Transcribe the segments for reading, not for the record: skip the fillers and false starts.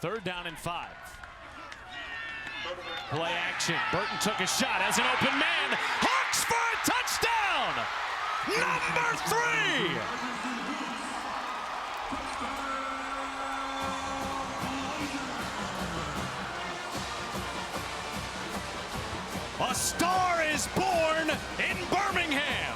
3rd down and 5. Play action. Burton took a shot as an open man. Hawks for a touchdown! Number 3! A star is born in Birmingham.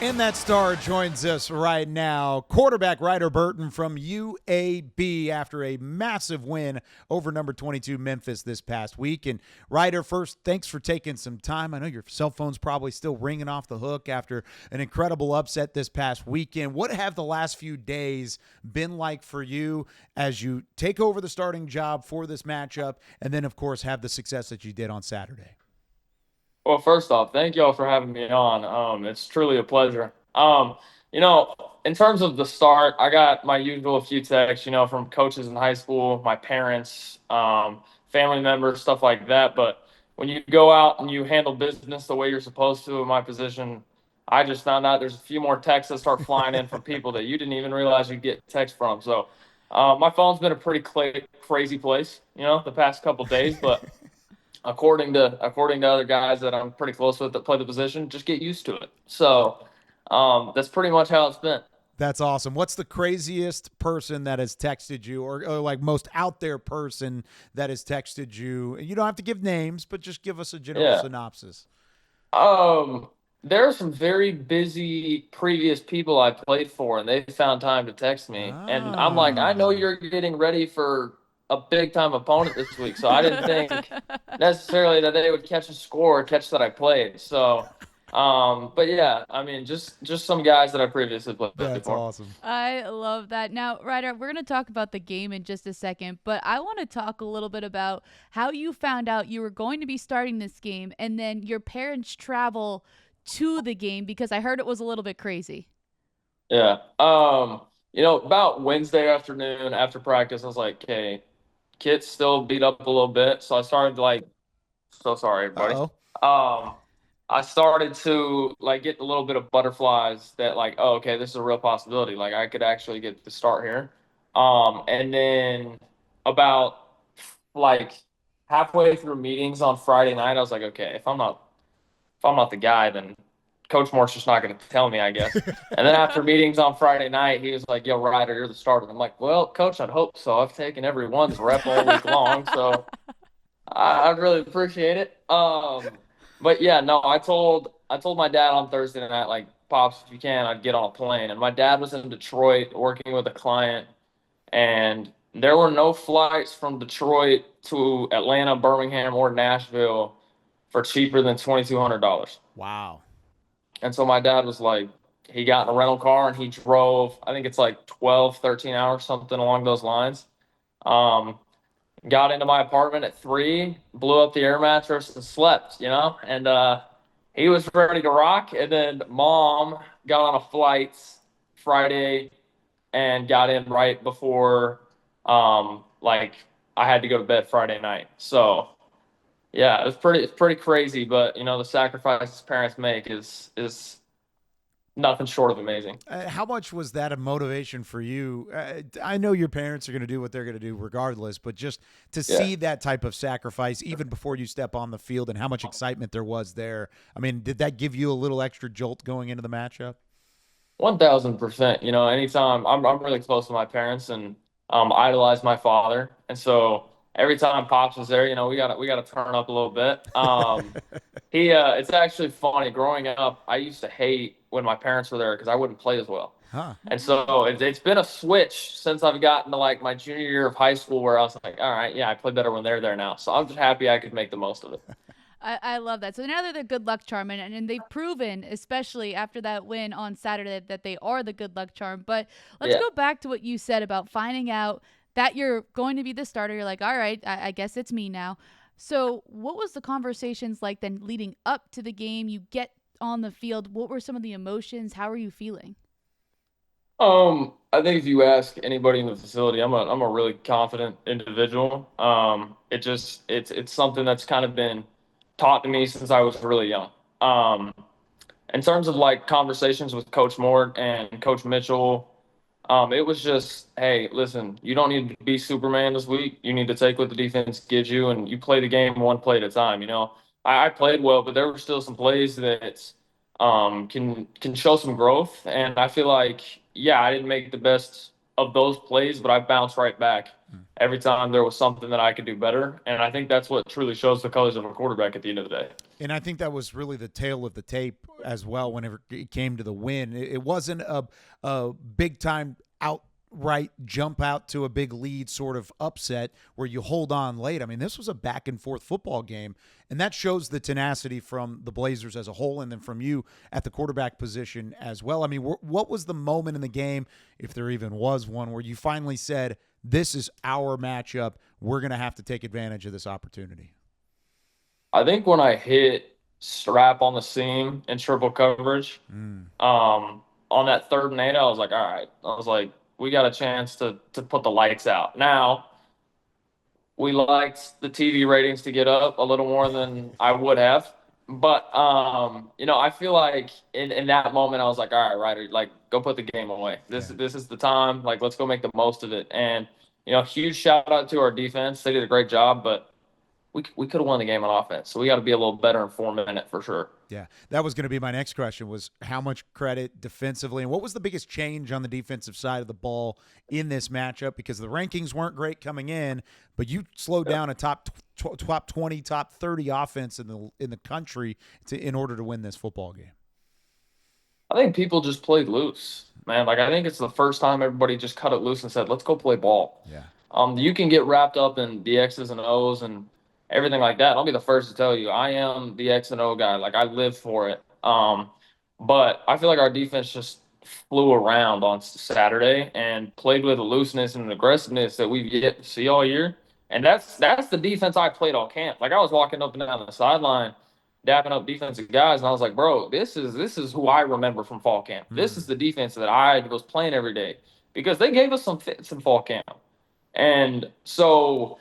And that star joins us right now, quarterback Ryder Burton from UAB after a massive win over number 22 Memphis this past week. And Ryder, first, thanks for taking some time. I know your cell phone's probably still ringing off the hook after an incredible upset this past weekend. What have the last few days been like for you as you take over the starting job for this matchup and then, of course, have the success that you did on Saturday? Well, first off, thank y'all for having me on. It's truly a pleasure. In terms of the start, I got my usual few texts, from coaches in high school, my parents, family members, stuff like that. But when you go out and you handle business the way you're supposed to in my position, I just found out there's a few more texts that start flying in from people that you didn't even realize you'd get text from. So my phone's been a pretty crazy place, the past couple of days, but according to other guys that I'm pretty close with that play the position, just get used to it. So that's pretty much how it's been. That's awesome. What's the craziest person that has texted you or like most out there person that has texted you? You don't have to give names, but just give us a general synopsis. There are some very busy previous people I played for, and they found time to text me. And I'm like, I know you're getting ready for a big-time opponent this week, so I didn't think necessarily that they would catch a score or catch that I played. So, but yeah, I mean, just some guys that I previously played before. That's awesome. I love that. Now, Ryder, we're going to talk about the game in just a second, but I want to talk a little bit about how you found out you were going to be starting this game and then your parents' travel to the game, because I heard it was a little bit crazy. Yeah. About Wednesday afternoon after practice, I was like, okay, Kit's still beat up a little bit. So I started so sorry, everybody. I started to get a little bit of butterflies that okay, this is a real possibility. I could actually get the start here. And then about halfway through meetings on Friday night, I was like, okay, if I'm not the guy, then Coach Moore's just not going to tell me, I guess. And then after meetings on Friday night, he was like, yo, Ryder, you're the starter. I'm like, well, Coach, I'd hope so. I've taken everyone's rep all week long, so I'd really appreciate it. But yeah, no, I told my dad on Thursday night, Pops, if you can, I'd get on a plane. And my dad was in Detroit working with a client, and there were no flights from Detroit to Atlanta, Birmingham, or Nashville for cheaper than $2,200. Wow. And so my dad was like, he got in a rental car and he drove, I think it's 12, 13 hours, something along those lines. Got into my apartment at 3, blew up the air mattress and slept, and he was ready to rock. And then Mom got on a flight Friday and got in right before, I had to go to bed Friday night. So yeah, it's pretty crazy, but the sacrifices parents make is nothing short of amazing. How much was that a motivation for you? I know your parents are going to do what they're going to do regardless, but just to see that type of sacrifice even before you step on the field and how much excitement there was there. I mean, did that give you a little extra jolt going into the matchup? 1,000%. Anytime I'm really close to my parents and idolize my father, and so every time Pops was there, we got to turn up a little bit. It's actually funny. Growing up, I used to hate when my parents were there because I wouldn't play as well. Huh. And so it's been a switch since I've gotten to my junior year of high school where I was like, all right, yeah, I play better when they're there now. So I'm just happy I could make the most of it. I love that. So now they're the good luck charm, and they've proven, especially after that win on Saturday, that they are the good luck charm. But let's go back to what you said about finding out that you're going to be the starter. You're like, all right, I guess it's me now. So what was the conversations like then leading up to the game? You get on the field. What were some of the emotions? How are you feeling? I think if you ask anybody in the facility, I'm a really confident individual. It's something that's kind of been taught to me since I was really young. In terms of conversations with Coach Moore and Coach Mitchell, It was just, hey, listen, you don't need to be Superman this week. You need to take what the defense gives you, and you play the game one play at a time. I played well, but there were still some plays that can show some growth. And I feel like, yeah, I didn't make the best of those plays, but I bounced right back every time there was something that I could do better. And I think that's what truly shows the colors of a quarterback at the end of the day. And I think that was really the tail of the tape as well whenever it came to the win. It wasn't a big-time outright jump out to a big lead sort of upset where you hold on late. I mean, this was a back-and-forth football game, and that shows the tenacity from the Blazers as a whole and then from you at the quarterback position as well. I mean, what was the moment in the game, if there even was one, where you finally said, this is our matchup, we're going to have to take advantage of this opportunity? I think when I hit strap on the seam in triple coverage, on that 3rd and 8, I was like, all right. I was like, we got a chance to put the lights out. Now, we liked the TV ratings to get up a little more than I would have. But, I feel like in that moment, I was like, all right, Ryder, like, go put the game away. This is the time. Like, let's go make the most of it. And, huge shout out to our defense. They did a great job, but we could have won the game on offense. So we got to be a little better in 4 minutes for sure. Yeah, that was going to be my next question, was how much credit defensively, and what was the biggest change on the defensive side of the ball in this matchup? Because the rankings weren't great coming in, but you slowed down a top 20, top 30 offense in the country in order to win this football game. I think people just played loose, man. Like, I think it's the first time everybody just cut it loose and said, let's go play ball. Yeah. You can get wrapped up in the X's and O's and everything like that. I'll be the first to tell you, I am the X and O guy. Like, I live for it. But I feel like our defense just flew around on Saturday and played with a looseness and an aggressiveness that we've yet to see all year. And that's the defense I played all camp. Like, I was walking up and down the sideline, dapping up defensive guys, and I was like, bro, this is who I remember from fall camp. This is the defense that I was playing every day, because they gave us some fits in fall camp. And so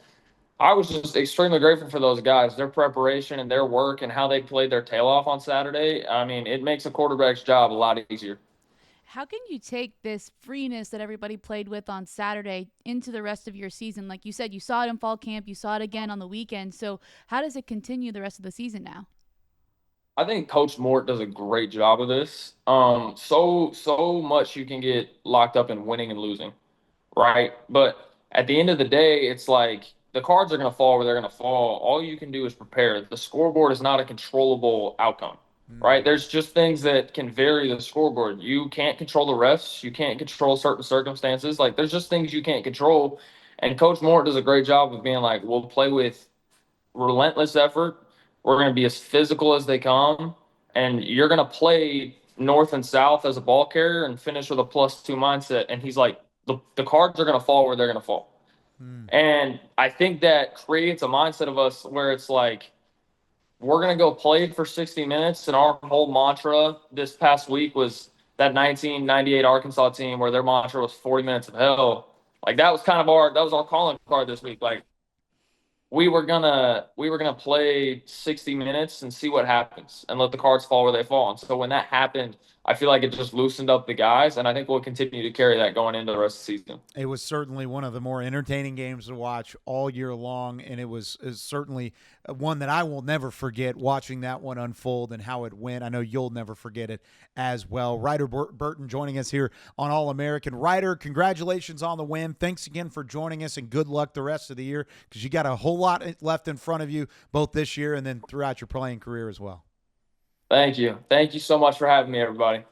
I was just extremely grateful for those guys, their preparation and their work and how they played their tail off on Saturday. I mean, it makes a quarterback's job a lot easier. How can you take this freeness that everybody played with on Saturday into the rest of your season? Like you said, you saw it in fall camp, you saw it again on the weekend. So how does it continue the rest of the season now? I think Coach Mort does a great job of this. So much you can get locked up in winning and losing, right? But at the end of the day, it's like the cards are going to fall where they're going to fall. All you can do is prepare. The scoreboard is not a controllable outcome, right? There's just things that can vary the scoreboard. You can't control the refs. You can't control certain circumstances. Like, there's just things you can't control. And Coach Mort does a great job of being like, we'll play with relentless effort. We're going to be as physical as they come. And you're going to play north and south as a ball carrier and finish with a +2 mindset. And he's like, the cards are going to fall where they're going to fall. And I think that creates a mindset of us where it's like, we're going to go play for 60 minutes. And our whole mantra this past week was that 1998 Arkansas team where their mantra was 40 minutes of hell. Like, that was our calling card this week. Like, we were gonna play 60 minutes and see what happens and let the cards fall where they fall. And so when that happened, I feel like it just loosened up the guys, and I think we'll continue to carry that going into the rest of the season. It was certainly one of the more entertaining games to watch all year long, and it was certainly one that I will never forget, watching that one unfold and how it went. I know you'll never forget it as well. Ryder Burton joining us here on All-American. Ryder, congratulations on the win. Thanks again for joining us, and good luck the rest of the year, because you got a whole lot left in front of you, both this year and then throughout your playing career as well. Thank you. Thank you so much for having me, everybody.